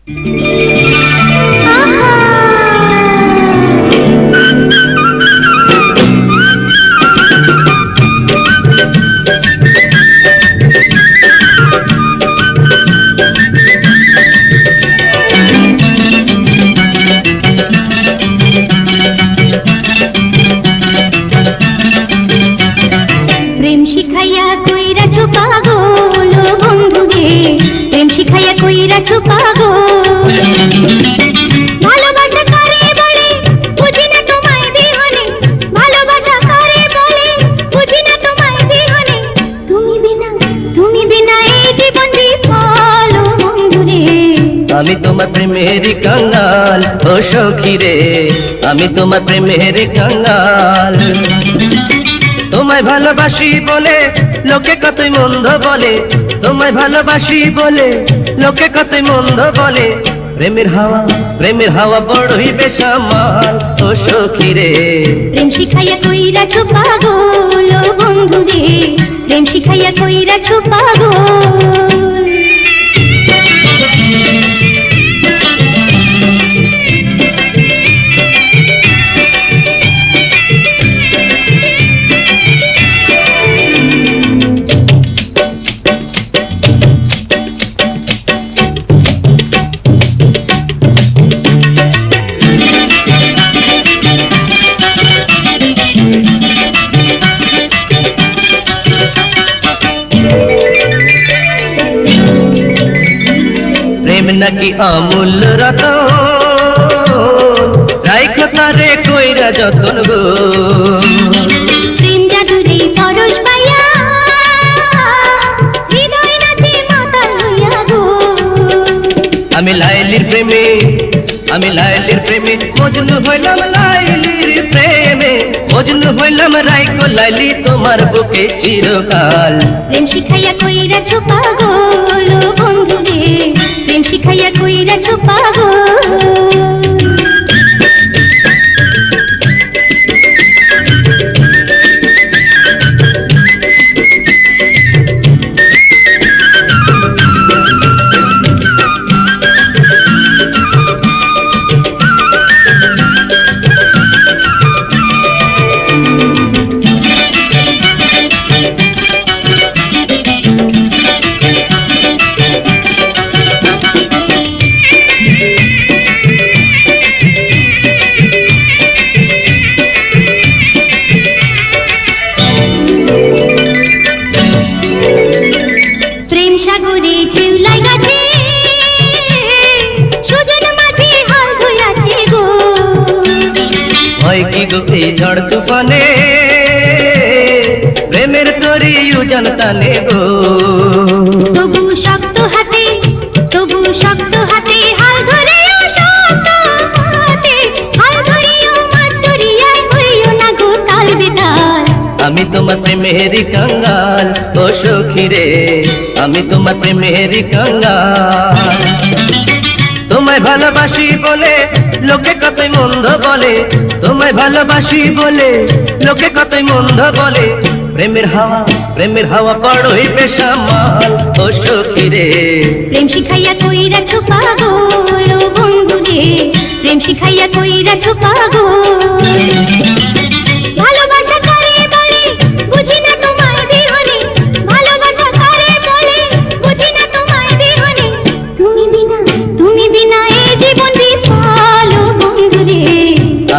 প্রেম শিখাইয়া কইরাছো পাগল ও বন্ধু রে, প্রেম শিখাইয়া কইরাছো পাগল। ভালোবাসা কারে বলে বুঝি না তোমায় বিহনে, ভালোবাসা কারে বলে বুঝি না তোমায় বিহনে। তুমি বিনা এই জীবন বিফল ও বন্ধু রে। আমি তোমার প্রেমের কাঙ্গাল ও সখী রে, আমি তোমার প্রেমের কাঙ্গাল। তোমায় ভালোবাসি বলে লোকে কতই মন্দ বলে, তোমায় ভালোবাসি বলে লোকে কতই মন্দ বলে। প্রেমের হাওয়া বড়ই বেসামাল ও সখী রে। প্রেম শিখাইয়া কইরাছো পাগল ও বন্ধু রে, প্রেম শিখাইয়া কইরাছো পাগল। প্রেম নাকি অমূল্য রতন, রাইখো তারে কইরা যতন গো। প্রেম জাদুরে পরশ পাইয়া হৃদয় নাচে মাতাল হইয়া গো। আমি লাইলির প্রেমে মজনু হইলাম, লাইলির প্রেমে মজনু হইলাম। রাইখো লাইলি তোমার বুকে চিরকাল। প্রেম শিখাইয়া কইরাছো পাগল ও বন্ধু রে, প্রেম শিখাইয়া কইরাছো পাগল। প্রেম সাগরে ঢেউ লাগাছে, সুজন মাঝে হাল ধুইয়াছে গো। হয় কি গো এই ঝড় তুফানে, প্রেমের তরি উজান টানে গো। তবু শক্ত হাতে হাল ধরেও শক্ত হাতে হাল ধরিও মাছ ধরিয়ায় হইও না গো তাল বেতাল। আমি তোমার প্রেমের কাঙ্গাল ও সখী রে, আমি তোমার প্রেমের কাঙ্গাল। তোমায় ভালোবাসি বলে লোকে কতই মন্দ বলে, তোমায় ভালোবাসি বলে লোকে কতই মন্দ বলে। প্রেমের হাওয়া বড়ই বেসামাল ও সখী রে। প্রেম শিখাইয়া কইরাছো পাগল ও বন্ধু রে, প্রেম শিখাইয়া কইরাছো পাগল। ভালোবাসা কারে বলে বুঝি না তোমায় বিহনে, ভালোবাসা কারে বলে বুঝি না তোমায় বিহনে। তুমি বিনা এই জীবন বিফল ও বন্ধু রে।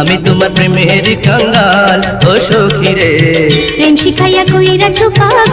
আমি তোমার প্রেমের কাঙ্গাল ও সখী রে, প্রেম শিখাইয়া কইরাছো পাগল।